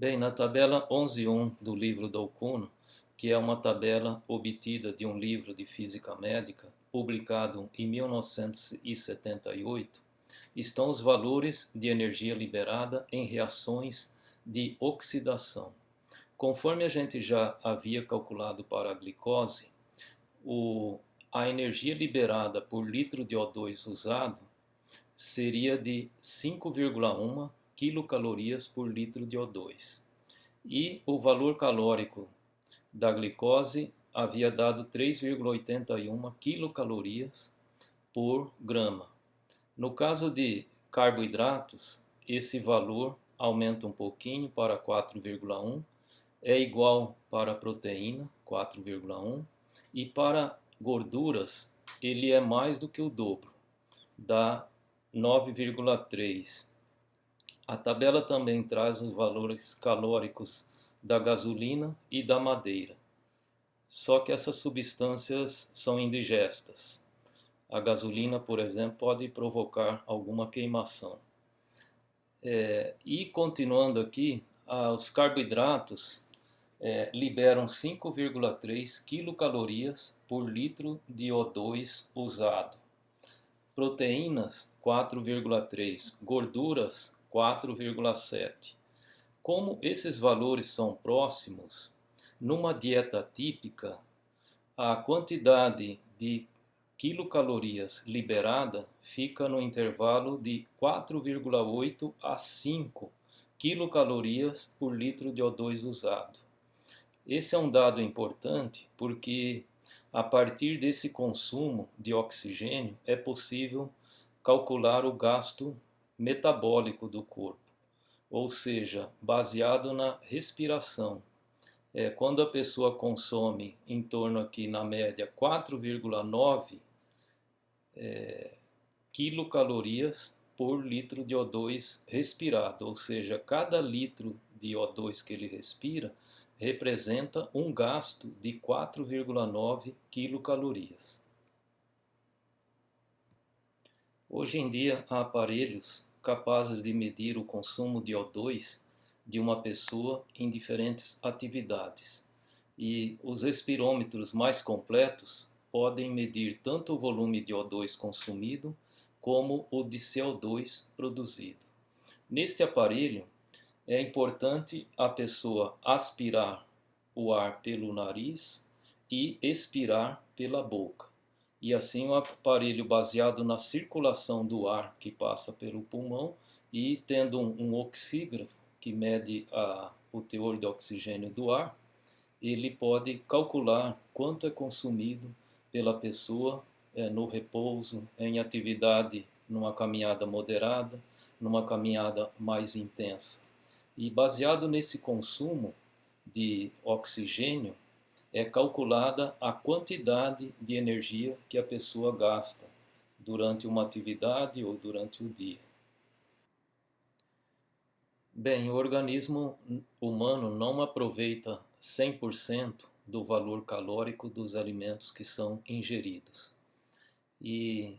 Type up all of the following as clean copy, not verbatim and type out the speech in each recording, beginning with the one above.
Bem, na tabela 11.1 do livro do Okuno, que é uma tabela obtida de um livro de física médica, publicado em 1978, estão os valores de energia liberada em reações de oxidação. Conforme a gente já havia calculado para a glicose, a energia liberada por litro de O2 usado seria de 5,1 quilocalorias por litro de O2. E o valor calórico da glicose havia dado 3,81 quilocalorias por grama. No caso de carboidratos, esse valor aumenta um pouquinho para 4,1, é igual para a proteína, 4,1, e para gorduras ele é mais do que o dobro, dá 9,3. A tabela também traz os valores calóricos da gasolina e da madeira. Só que essas substâncias são indigestas. A gasolina, por exemplo, pode provocar alguma queimação. E continuando aqui, os carboidratos liberam 5,3 quilocalorias por litro de O2 usado. Proteínas, 4,3. Gorduras, 4,7. Como esses valores são próximos, numa dieta típica, a quantidade de quilocalorias liberada fica no intervalo de 4,8 a 5 quilocalorias por litro de O2 usado. Esse é um dado importante porque a partir desse consumo de oxigênio é possível calcular o gasto metabólico do corpo, ou seja, baseado na respiração. Quando a pessoa consome em torno aqui na média 4,9 quilocalorias por litro de O2 respirado, ou seja, cada litro de O2 que ele respira representa um gasto de 4,9 quilocalorias. Hoje em dia há aparelhos capazes de medir o consumo de O2 de uma pessoa em diferentes atividades. E os respirômetros mais completos podem medir tanto o volume de O2 consumido como o de CO2 produzido. Neste aparelho, é importante a pessoa aspirar o ar pelo nariz e expirar pela boca. E assim o aparelho baseado na circulação do ar que passa pelo pulmão e tendo um oxígrafo que mede o teor de oxigênio do ar, ele pode calcular quanto é consumido pela pessoa no repouso, em atividade, numa caminhada moderada, numa caminhada mais intensa. E baseado nesse consumo de oxigênio, é calculada a quantidade de energia que a pessoa gasta durante uma atividade ou durante o dia. Bem, o organismo humano não aproveita 100% do valor calórico dos alimentos que são ingeridos. E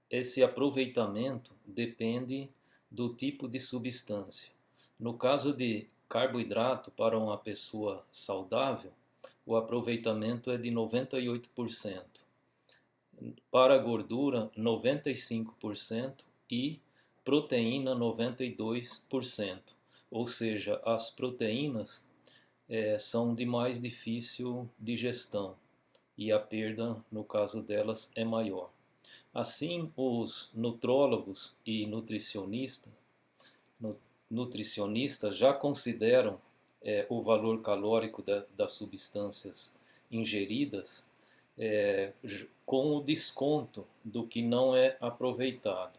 esse aproveitamento depende do tipo de substância. No caso de carboidrato, para uma pessoa saudável, o aproveitamento é de 98%. Para a gordura, 95% e proteína, 92%. Ou seja, as proteínas são de mais difícil digestão e a perda, no caso delas, é maior. Assim, os nutrólogos e nutricionistas já consideram o valor calórico das substâncias ingeridas com o desconto do que não é aproveitado.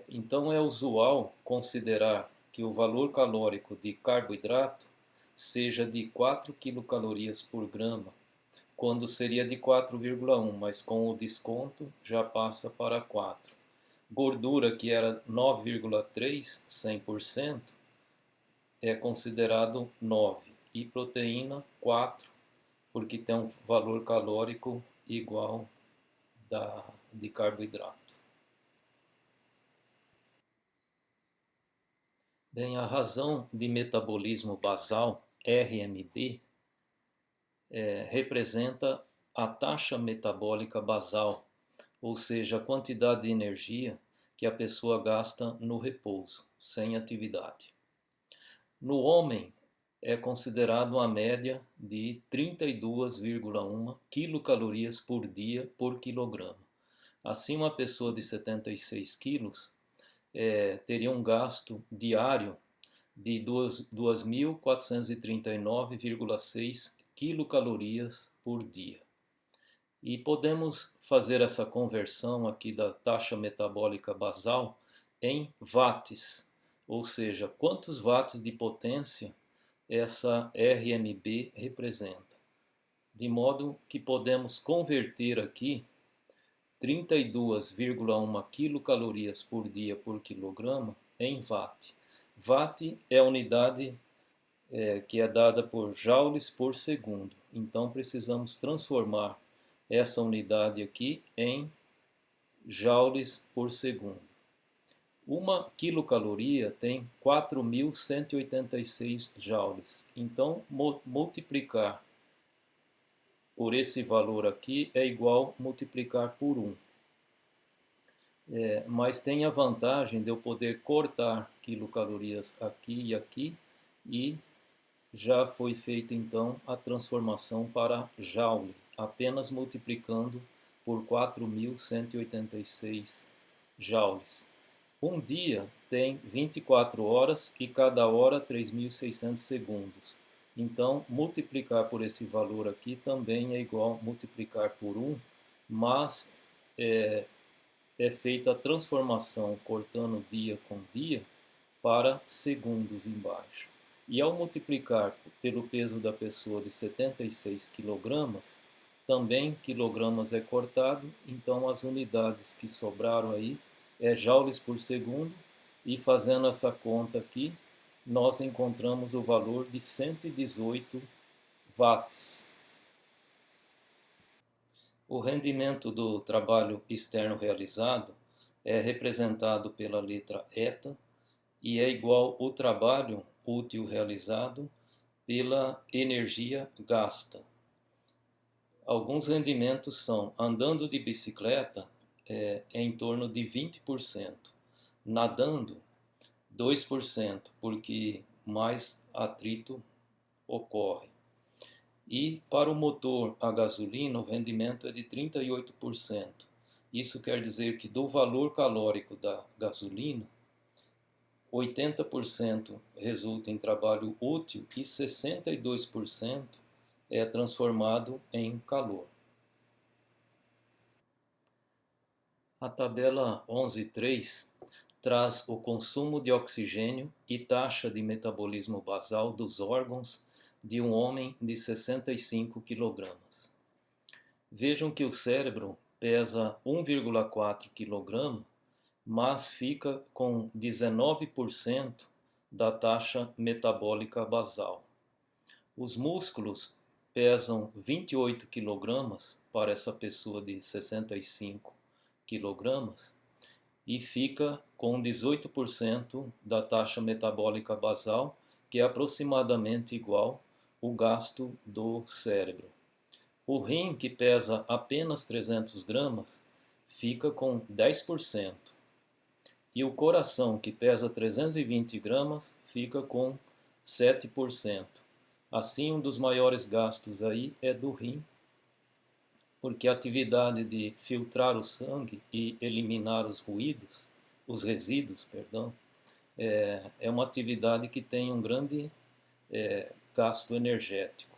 Então é usual considerar que o valor calórico de carboidrato seja de 4 quilocalorias por grama, quando seria de 4,1, mas com o desconto já passa para 4. Gordura, que era 9,3, 100%, é considerado 9. E proteína, 4, porque tem um valor calórico igual de carboidrato. Bem, a razão de metabolismo basal, RMB, representa a taxa metabólica basal, ou seja, a quantidade de energia que a pessoa gasta no repouso, sem atividade. No homem, é considerado uma média de 32,1 quilocalorias por dia por quilograma. Assim, uma pessoa de 76 quilos teria um gasto diário de 2.439,6 quilocalorias por dia. E podemos fazer essa conversão aqui da taxa metabólica basal em watts, ou seja, quantos watts de potência essa RMB representa. De modo que podemos converter aqui 32,1 quilocalorias por dia por quilograma em watt. Watt é a unidade que é dada por joules por segundo. Então precisamos transformar essa unidade aqui em joules por segundo. Uma quilocaloria tem 4.186 joules. Então multiplicar por esse valor aqui é igual multiplicar por 1. Mas tem a vantagem de eu poder cortar quilocalorias aqui e aqui, e já foi feita então a transformação para joule, apenas multiplicando por 4.186 joules. Um dia tem 24 horas e cada hora 3.600 segundos. Então, multiplicar por esse valor aqui também é igual multiplicar por 1, mas é feita a transformação cortando dia com dia para segundos embaixo. E ao multiplicar pelo peso da pessoa de 76 quilogramas, também quilogramas é cortado, então as unidades que sobraram aí é joules por segundo, e fazendo essa conta aqui, nós encontramos o valor de 118 watts. O rendimento do trabalho externo realizado é representado pela letra eta e é igual ao trabalho útil realizado pela energia gasta. Alguns rendimentos são: andando de bicicleta em torno de 20%, nadando 2%, porque mais atrito ocorre. E para o motor a gasolina, o rendimento é de 38%. Isso quer dizer que do valor calórico da gasolina, 80% resulta em trabalho útil e 62% é transformado em calor. A tabela 11.3 traz o consumo de oxigênio e taxa de metabolismo basal dos órgãos de um homem de 65 kg. Vejam que o cérebro pesa 1,4 kg, mas fica com 19% da taxa metabólica basal. Os músculos pesam 28 kg para essa pessoa de 65 kg e fica com 18% da taxa metabólica basal, que é aproximadamente igual ao gasto do cérebro. O rim, que pesa apenas 300 gramas, fica com 10%. E o coração, que pesa 320 gramas, fica com 7%. Assim, um dos maiores gastos aí é do rim, porque a atividade de filtrar o sangue e eliminar os resíduos, é uma atividade que tem um grande gasto energético.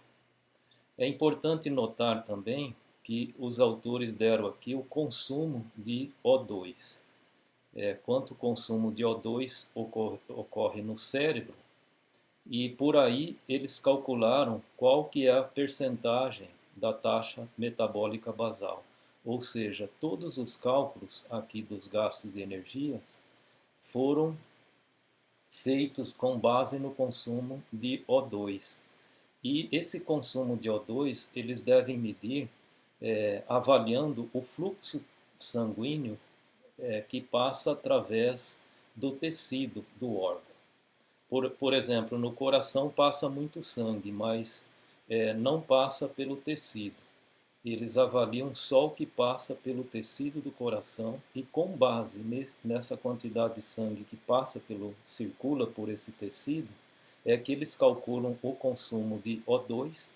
É importante notar também que os autores deram aqui o consumo de O2. Quanto consumo de O2 ocorre no cérebro, e por aí eles calcularam qual que é a percentagem da taxa metabólica basal. Ou seja, todos os cálculos aqui dos gastos de energias foram feitos com base no consumo de O2. E esse consumo de O2 eles devem medir avaliando o fluxo sanguíneo que passa através do tecido do órgão. Por exemplo, no coração passa muito sangue, mas não passa pelo tecido. Eles avaliam só o que passa pelo tecido do coração e com base nessa quantidade de sangue que circula por esse tecido, é que eles calculam o consumo de O2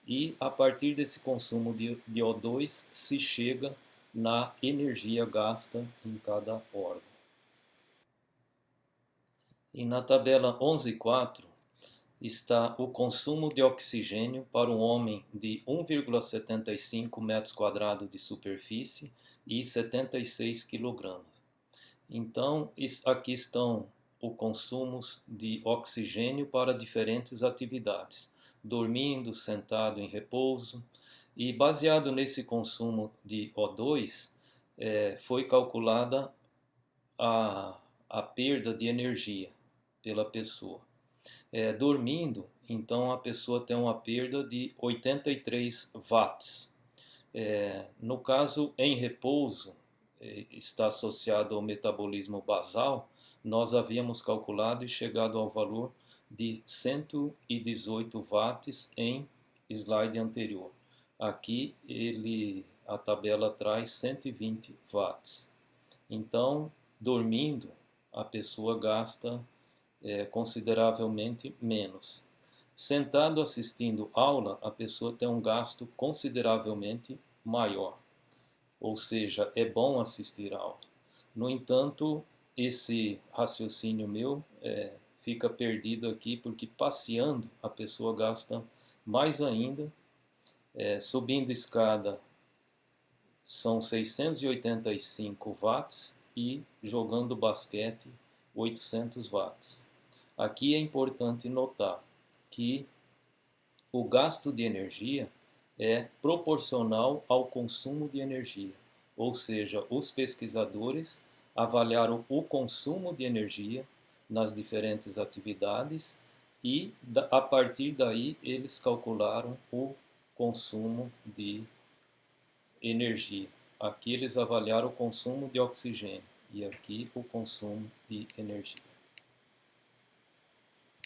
e a partir desse consumo de O2 se chega na energia gasta em cada órgão. E na tabela 11.4 está o consumo de oxigênio para um homem de 1,75 metros quadrados de superfície e 76 quilogramas. Então, aqui estão os consumos de oxigênio para diferentes atividades, dormindo, sentado em repouso, e baseado nesse consumo de O2, foi calculada a perda de energia pela pessoa. Dormindo, então a pessoa tem uma perda de 83 watts. No caso, em repouso, está associado ao metabolismo basal, nós havíamos calculado e chegado ao valor de 118 watts em slide anterior. Aqui a tabela traz 120 watts. Então, dormindo, a pessoa gasta consideravelmente menos. Sentado assistindo aula, a pessoa tem um gasto consideravelmente maior. Ou seja, é bom assistir aula. No entanto, esse raciocínio meu fica perdido aqui, porque passeando a pessoa gasta mais ainda. Subindo escada são 685 watts e jogando basquete 800 watts. Aqui é importante notar que o gasto de energia é proporcional ao consumo de energia, ou seja, os pesquisadores avaliaram o consumo de energia nas diferentes atividades e, a partir daí, eles calcularam o consumo de energia. Aqui eles avaliaram o consumo de oxigênio e aqui o consumo de energia.